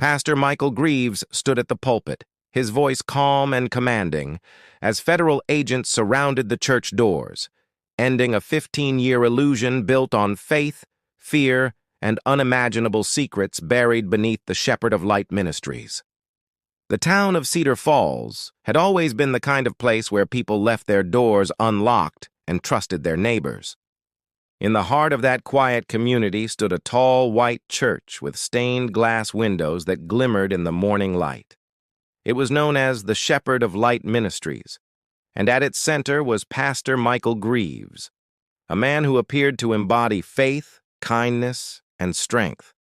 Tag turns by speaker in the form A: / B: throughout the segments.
A: Pastor Michael Greaves stood at the pulpit, his voice calm and commanding, as federal agents surrounded the church doors, ending a 15-year illusion built on faith, fear, and unimaginable secrets buried beneath the Shepherd of Light Ministries. The town of Cedar Falls had always been the kind of place where people left their doors unlocked and trusted their neighbors. In the heart of that quiet community stood a tall white church with stained glass windows that glimmered in the morning light. It was known as the Shepherd of Light Ministries, and at its center was Pastor Michael Greaves, a man who appeared to embody faith, kindness, and strength.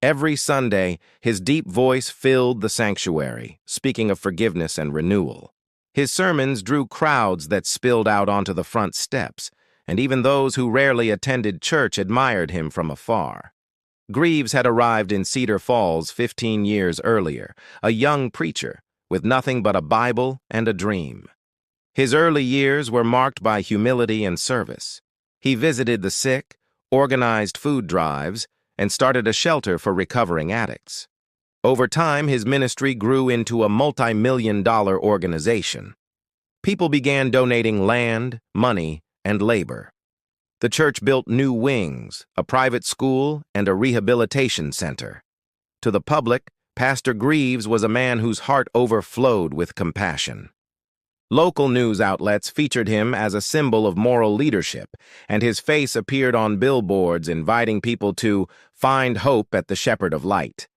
A: Every Sunday, his deep voice filled the sanctuary, speaking of forgiveness and renewal. His sermons drew crowds that spilled out onto the front steps, and even those who rarely attended church admired him from afar. Greaves had arrived in Cedar Falls 15 years earlier, a young preacher with nothing but a Bible and a dream. His early years were marked by humility and service. He visited the sick, organized food drives, and started a shelter for recovering addicts. Over time, his ministry grew into a multi-million-dollar organization. People began donating land, money, and labor. The church built new wings, a private school, and a rehabilitation center. To the public, Pastor Greaves was a man whose heart overflowed with compassion. Local news outlets featured him as a symbol of moral leadership, and his face appeared on billboards inviting people to find hope at the Shepherd of Light.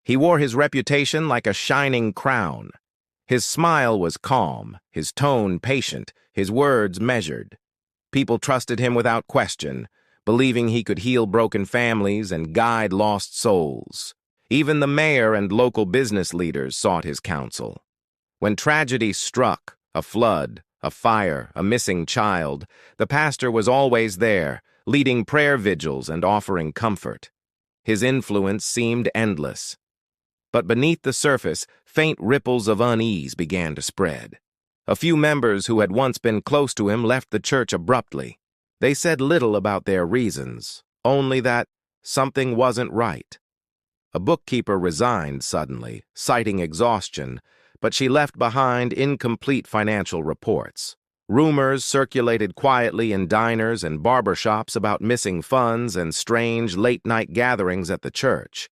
A: He wore his reputation like a shining crown. His smile was calm, his tone patient, his words measured. People trusted him without question, believing he could heal broken families and guide lost souls. Even the mayor and local business leaders sought his counsel. When tragedy struck, a flood, a fire, a missing child, the pastor was always there, leading prayer vigils and offering comfort. His influence seemed endless. But beneath the surface, faint ripples of unease began to spread. A few members who had once been close to him left the church abruptly. They said little about their reasons, only that something wasn't right. A bookkeeper resigned suddenly, citing exhaustion, but she left behind incomplete financial reports. Rumors circulated quietly in diners and barbershops about missing funds and strange late-night gatherings at the church.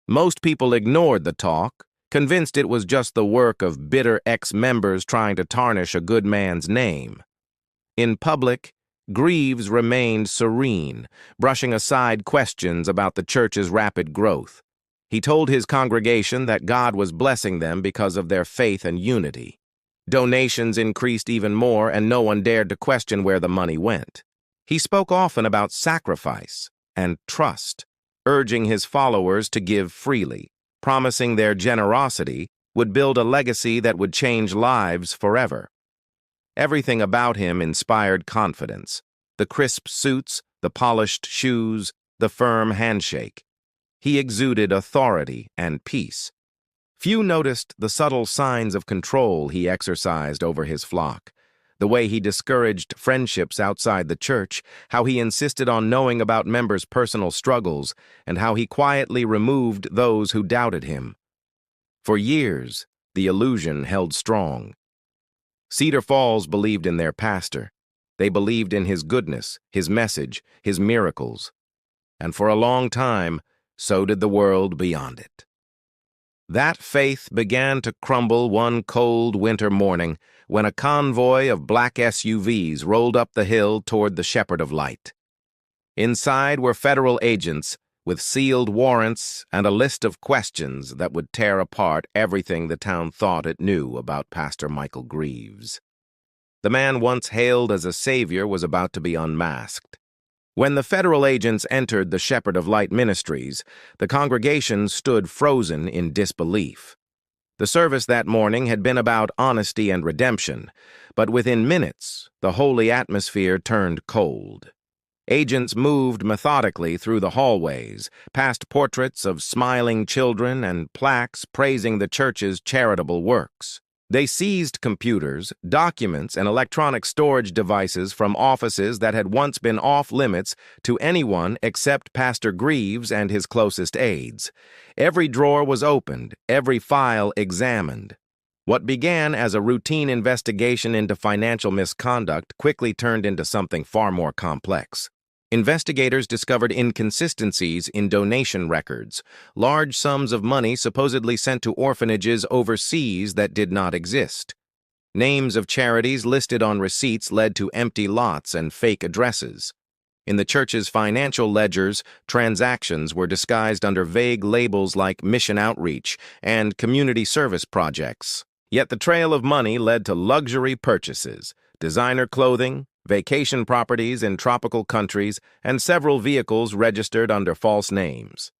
A: Most people ignored the talk, convinced it was just the work of bitter ex-members trying to tarnish a good man's name. In public, Greaves remained serene, brushing aside questions about the church's rapid growth. He told his congregation that God was blessing them because of their faith and unity. Donations increased even more, and no one dared to question where the money went. He spoke often about sacrifice and trust, urging his followers to give freely, promising their generosity would build a legacy that would change lives forever. Everything about him inspired confidence: the crisp suits, the polished shoes, the firm handshake. He exuded authority and peace. Few noticed the subtle signs of control he exercised over his flock, the way he discouraged friendships outside the church, how he insisted on knowing about members' personal struggles, and how he quietly removed those who doubted him. For years, the illusion held strong. Cedar Falls believed in their pastor. They believed in his goodness, his message, his miracles. And for a long time, so did the world beyond it. That faith began to crumble one cold winter morning when a convoy of black SUVs rolled up the hill toward the Shepherd of Light. Inside were federal agents with sealed warrants and a list of questions that would tear apart everything the town thought it knew about Pastor Michael Greaves. The man once hailed as a savior was about to be unmasked. When the federal agents entered the Shepherd of Light Ministries, the congregation stood frozen in disbelief. The service that morning had been about honesty and redemption, but within minutes, the holy atmosphere turned cold. Agents moved methodically through the hallways, past portraits of smiling children and plaques praising the church's charitable works. They seized computers, documents, and electronic storage devices from offices that had once been off-limits to anyone except Pastor Greaves and his closest aides. Every drawer was opened, every file examined. What began as a routine investigation into financial misconduct quickly turned into something far more complex. Investigators discovered inconsistencies in donation records, large sums of money supposedly sent to orphanages overseas that did not exist. Names of charities listed on receipts led to empty lots and fake addresses. In the church's financial ledgers, transactions were disguised under vague labels like mission outreach and community service projects. Yet the trail of money led to luxury purchases, designer clothing, vacation properties in tropical countries, and several vehicles registered under false names.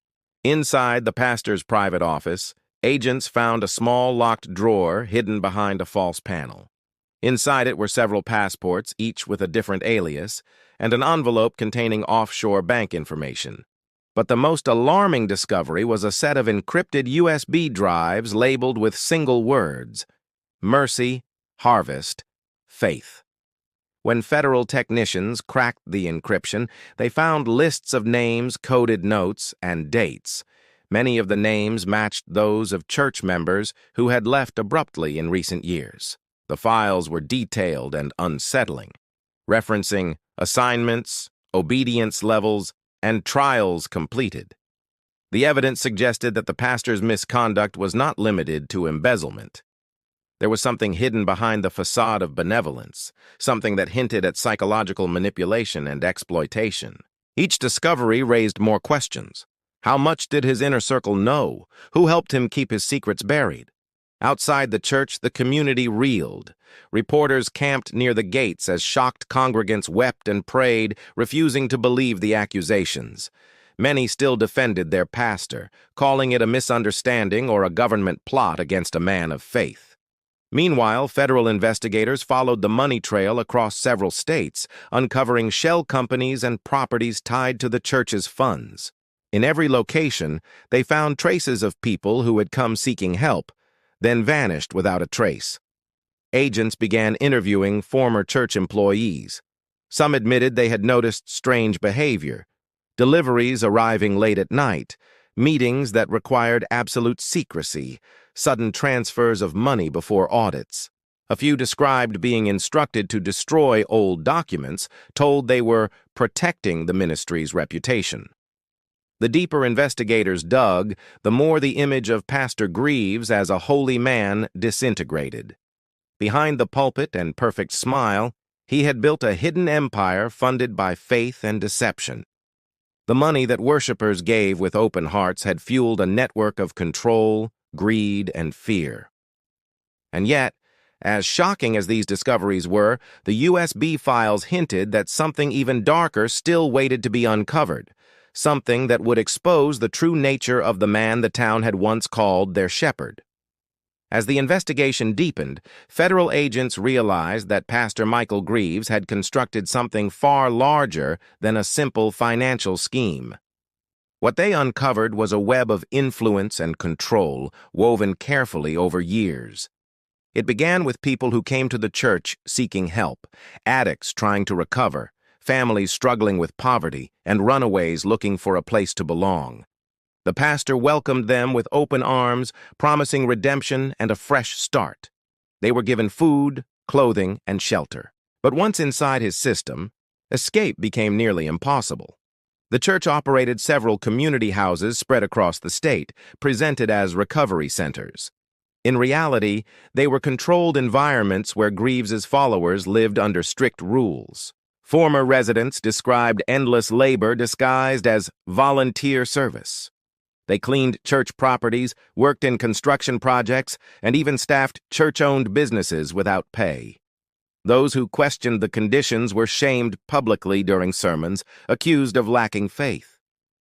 A: Inside the pastor's private office, agents found a small locked drawer hidden behind a false panel. Inside it were several passports, each with a different alias, and an envelope containing offshore bank information. But the most alarming discovery was a set of encrypted USB drives labeled with single words: mercy, harvest, faith. When federal technicians cracked the encryption, they found lists of names, coded notes, and dates. Many of the names matched those of church members who had left abruptly in recent years. The files were detailed and unsettling, referencing assignments, obedience levels, and trials completed. The evidence suggested that the pastor's misconduct was not limited to embezzlement. There was something hidden behind the facade of benevolence, something that hinted at psychological manipulation and exploitation. Each discovery raised more questions. How much did his inner circle know? Who helped him keep his secrets buried? Outside the church, the community reeled. Reporters camped near the gates as shocked congregants wept and prayed, refusing to believe the accusations. Many still defended their pastor, calling it a misunderstanding or a government plot against a man of faith. Meanwhile, federal investigators followed the money trail across several states, uncovering shell companies and properties tied to the church's funds. In every location, they found traces of people who had come seeking help, then vanished without a trace. Agents began interviewing former church employees. Some admitted they had noticed strange behavior, deliveries arriving late at night, meetings that required absolute secrecy, sudden transfers of money before audits. A few described being instructed to destroy old documents, told they were protecting the ministry's reputation. The deeper investigators dug, the more the image of Pastor Greaves as a holy man disintegrated. Behind the pulpit and perfect smile, he had built a hidden empire funded by faith and deception. The money that worshipers gave with open hearts had fueled a network of control, greed, and fear. And yet, as shocking as these discoveries were, the USB files hinted that something even darker still waited to be uncovered, something that would expose the true nature of the man the town had once called their shepherd. As the investigation deepened, federal agents realized that Pastor Michael Greaves had constructed something far larger than a simple financial scheme. What they uncovered was a web of influence and control woven carefully over years. It began with people who came to the church seeking help, addicts trying to recover, families struggling with poverty, and runaways looking for a place to belong. The pastor welcomed them with open arms, promising redemption and a fresh start. They were given food, clothing, and shelter. But once inside his system, escape became nearly impossible. The church operated several community houses spread across the state, presented as recovery centers. In reality, they were controlled environments where Greaves's followers lived under strict rules. Former residents described endless labor disguised as volunteer service. They cleaned church properties, worked in construction projects, and even staffed church-owned businesses without pay. Those who questioned the conditions were shamed publicly during sermons, accused of lacking faith.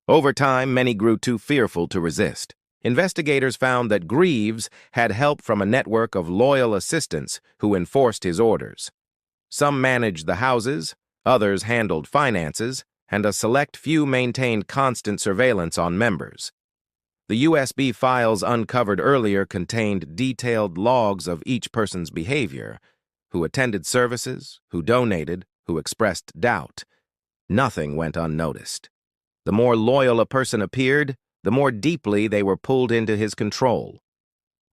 A: Over time, many grew too fearful to resist. Investigators found that Greaves had help from a network of loyal assistants who enforced his orders. Some managed the houses, others handled finances, and a select few maintained constant surveillance on members. The USB files uncovered earlier contained detailed logs of each person's behavior, who attended services, who donated, who expressed doubt. Nothing went unnoticed. The more loyal a person appeared, the more deeply they were pulled into his control.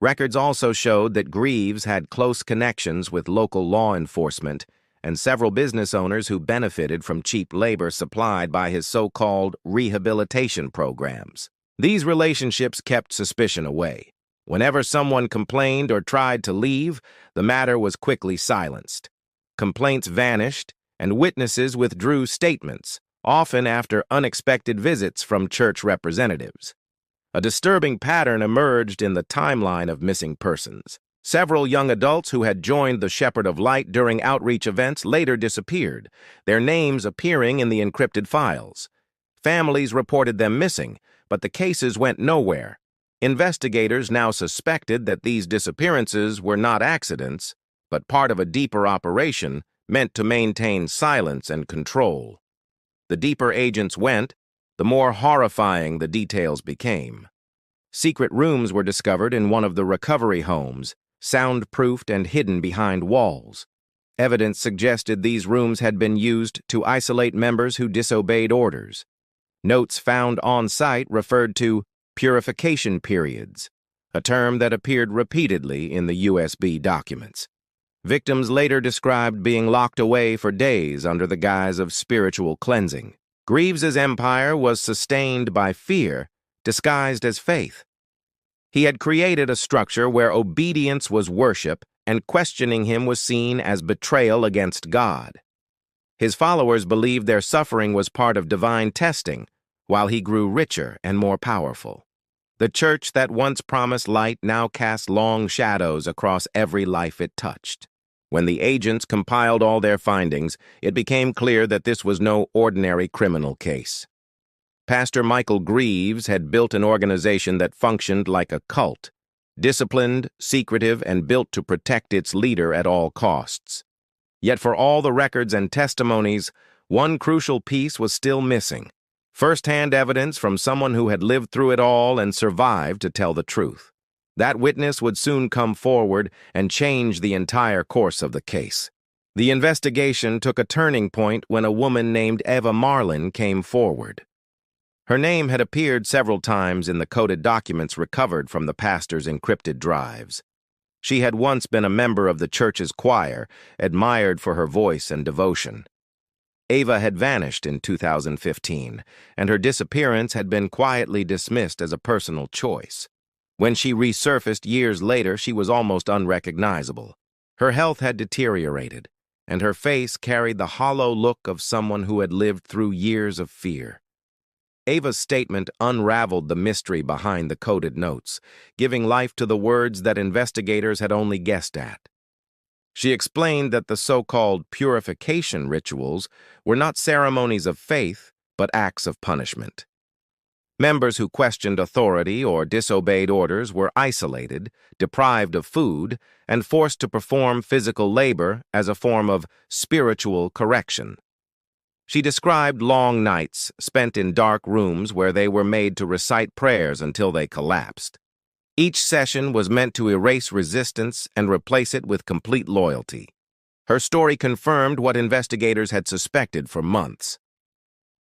A: Records also showed that Greaves had close connections with local law enforcement and several business owners who benefited from cheap labor supplied by his so-called rehabilitation programs. These relationships kept suspicion away. Whenever someone complained or tried to leave, the matter was quickly silenced. Complaints vanished, and witnesses withdrew statements, often after unexpected visits from church representatives. A disturbing pattern emerged in the timeline of missing persons. Several young adults who had joined the Shepherd of Light during outreach events later disappeared, their names appearing in the encrypted files. Families reported them missing, but the cases went nowhere. Investigators now suspected that these disappearances were not accidents, but part of a deeper operation meant to maintain silence and control. The deeper agents went, the more horrifying the details became. Secret rooms were discovered in one of the recovery homes, soundproofed and hidden behind walls. Evidence suggested these rooms had been used to isolate members who disobeyed orders. Notes found on site referred to purification periods, a term that appeared repeatedly in the USB documents. Victims later described being locked away for days under the guise of spiritual cleansing. Greaves's empire was sustained by fear, disguised as faith. He had created a structure where obedience was worship and questioning him was seen as betrayal against God. His followers believed their suffering was part of divine testing, while he grew richer and more powerful. The church that once promised light now cast long shadows across every life it touched. When the agents compiled all their findings, it became clear that this was no ordinary criminal case. Pastor Michael Greaves had built an organization that functioned like a cult, disciplined, secretive, and built to protect its leader at all costs. Yet for all the records and testimonies, one crucial piece was still missing: first-hand evidence from someone who had lived through it all and survived to tell the truth. That witness would soon come forward and change the entire course of the case. The investigation took a turning point when a woman named Eva Marlin came forward. Her name had appeared several times in the coded documents recovered from the pastor's encrypted drives. She had once been a member of the church's choir, admired for her voice and devotion. Eva had vanished in 2015, and her disappearance had been quietly dismissed as a personal choice. When she resurfaced years later, she was almost unrecognizable. Her health had deteriorated, and her face carried the hollow look of someone who had lived through years of fear. Eva's statement unraveled the mystery behind the coded notes, giving life to the words that investigators had only guessed at. She explained that the so-called purification rituals were not ceremonies of faith, but acts of punishment. Members who questioned authority or disobeyed orders were isolated, deprived of food, and forced to perform physical labor as a form of spiritual correction. She described long nights spent in dark rooms where they were made to recite prayers until they collapsed. Each session was meant to erase resistance and replace it with complete loyalty. Her story confirmed what investigators had suspected for months.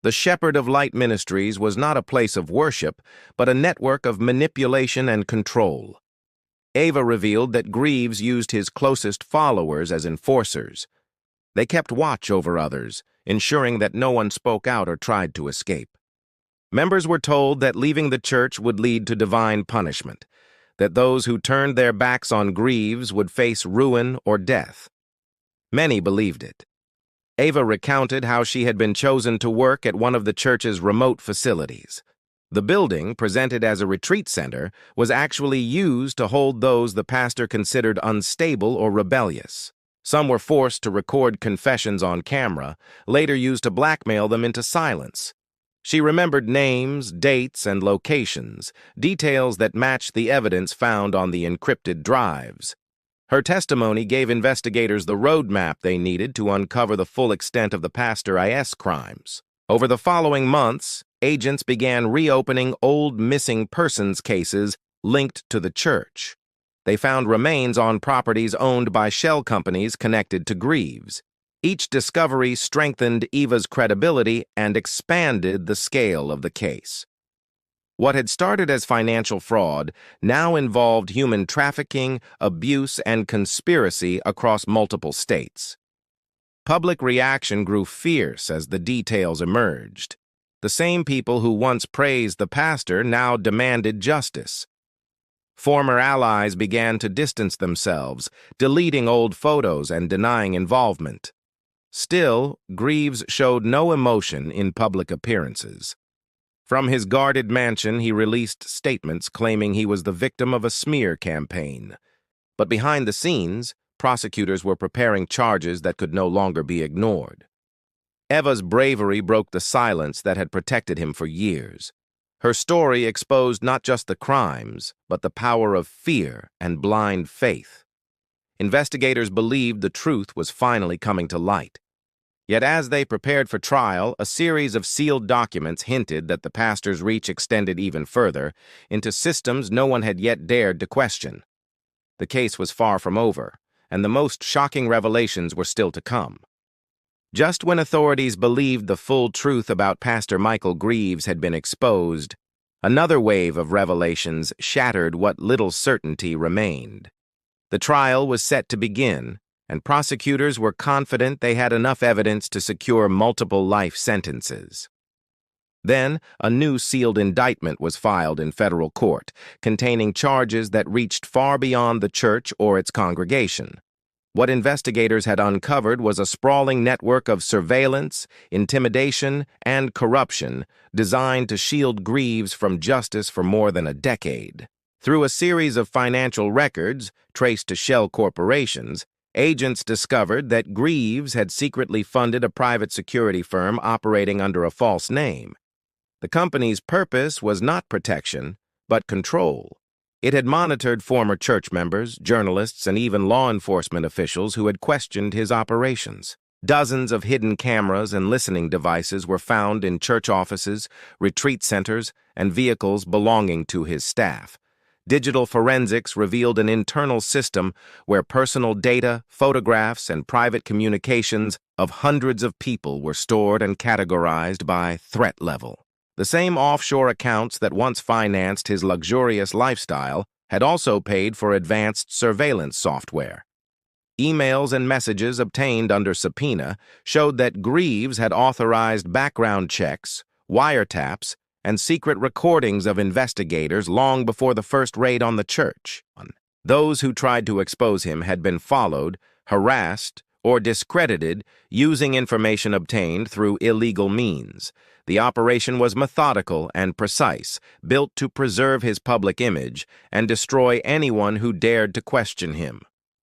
A: The Shepherd of Light Ministries was not a place of worship, but a network of manipulation and control. Eva revealed that Greaves used his closest followers as enforcers. They kept watch over others, ensuring that no one spoke out or tried to escape. Members were told that leaving the church would lead to divine punishment, that those who turned their backs on Greaves would face ruin or death. Many believed it. Eva recounted how she had been chosen to work at one of the church's remote facilities. The building, presented as a retreat center, was actually used to hold those the pastor considered unstable or rebellious. Some were forced to record confessions on camera, later used to blackmail them into silence. She remembered names, dates, and locations, details that matched the evidence found on the encrypted drives. Her testimony gave investigators the roadmap they needed to uncover the full extent of the Pastor IS crimes. Over the following months, agents began reopening old missing persons cases linked to the church. They found remains on properties owned by shell companies connected to Greaves. Each discovery strengthened Eva's credibility and expanded the scale of the case. What had started as financial fraud now involved human trafficking, abuse, and conspiracy across multiple states. Public reaction grew fierce as the details emerged. The same people who once praised the pastor now demanded justice. Former allies began to distance themselves, deleting old photos and denying involvement. Still, Greaves showed no emotion in public appearances. From his guarded mansion, he released statements claiming he was the victim of a smear campaign. But behind the scenes, prosecutors were preparing charges that could no longer be ignored. Eva's bravery broke the silence that had protected him for years. Her story exposed not just the crimes, but the power of fear and blind faith. Investigators believed the truth was finally coming to light. Yet as they prepared for trial, a series of sealed documents hinted that the pastor's reach extended even further, into systems no one had yet dared to question. The case was far from over, and the most shocking revelations were still to come. Just when authorities believed the full truth about Pastor Michael Greaves had been exposed, another wave of revelations shattered what little certainty remained. The trial was set to begin, and prosecutors were confident they had enough evidence to secure multiple life sentences. Then, a new sealed indictment was filed in federal court, containing charges that reached far beyond the church or its congregation. What investigators had uncovered was a sprawling network of surveillance, intimidation, and corruption designed to shield Greaves from justice for more than a decade. Through a series of financial records traced to shell corporations, agents discovered that Greaves had secretly funded a private security firm operating under a false name. The company's purpose was not protection, but control. It had monitored former church members, journalists, and even law enforcement officials who had questioned his operations. Dozens of hidden cameras and listening devices were found in church offices, retreat centers, and vehicles belonging to his staff. Digital forensics revealed an internal system where personal data, photographs, and private communications of hundreds of people were stored and categorized by threat level. The same offshore accounts that once financed his luxurious lifestyle had also paid for advanced surveillance software. Emails and messages obtained under subpoena showed that Greaves had authorized background checks, wiretaps, and secret recordings of investigators long before the first raid on the church. Those who tried to expose him had been followed, harassed, or discredited using information obtained through illegal means. The operation was methodical and precise, built to preserve his public image and destroy anyone who dared to question him.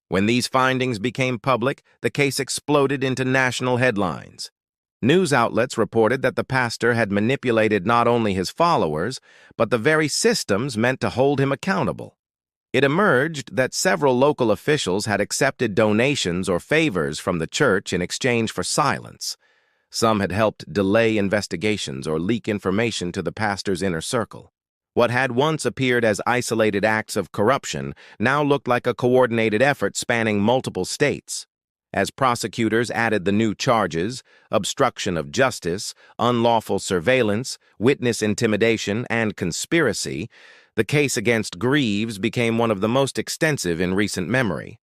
A: When these findings became public, the case exploded into national headlines. News outlets reported that the pastor had manipulated not only his followers, but the very systems meant to hold him accountable. It emerged that several local officials had accepted donations or favors from the church in exchange for silence. Some had helped delay investigations or leak information to the pastor's inner circle. What had once appeared as isolated acts of corruption now looked like a coordinated effort spanning multiple states. As prosecutors added the new charges, obstruction of justice, unlawful surveillance, witness intimidation, and conspiracy, the case against Greaves became one of the most extensive in recent memory.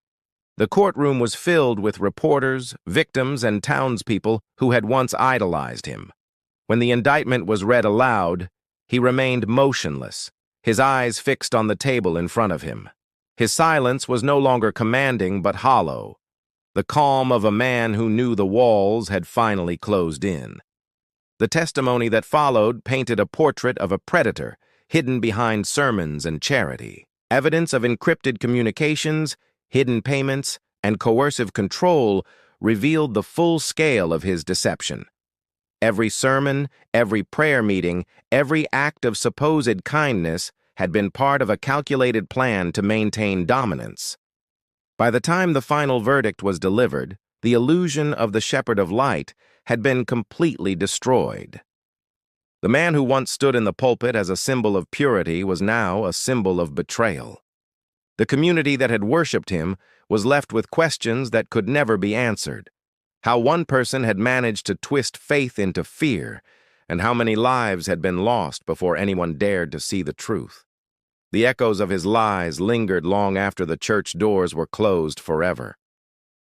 A: The courtroom was filled with reporters, victims, and townspeople who had once idolized him. When the indictment was read aloud, he remained motionless, his eyes fixed on the table in front of him. His silence was no longer commanding but hollow, the calm of a man who knew the walls had finally closed in. The testimony that followed painted a portrait of a predator hidden behind sermons and charity. Evidence of encrypted communications, hidden payments, and coercive control revealed the full scale of his deception. Every sermon, every prayer meeting, every act of supposed kindness had been part of a calculated plan to maintain dominance. By the time the final verdict was delivered, the illusion of the Shepherd of Light had been completely destroyed. The man who once stood in the pulpit as a symbol of purity was now a symbol of betrayal. The community that had worshipped him was left with questions that could never be answered. How one person had managed to twist faith into fear, and how many lives had been lost before anyone dared to see the truth. The echoes of his lies lingered long after the church doors were closed forever.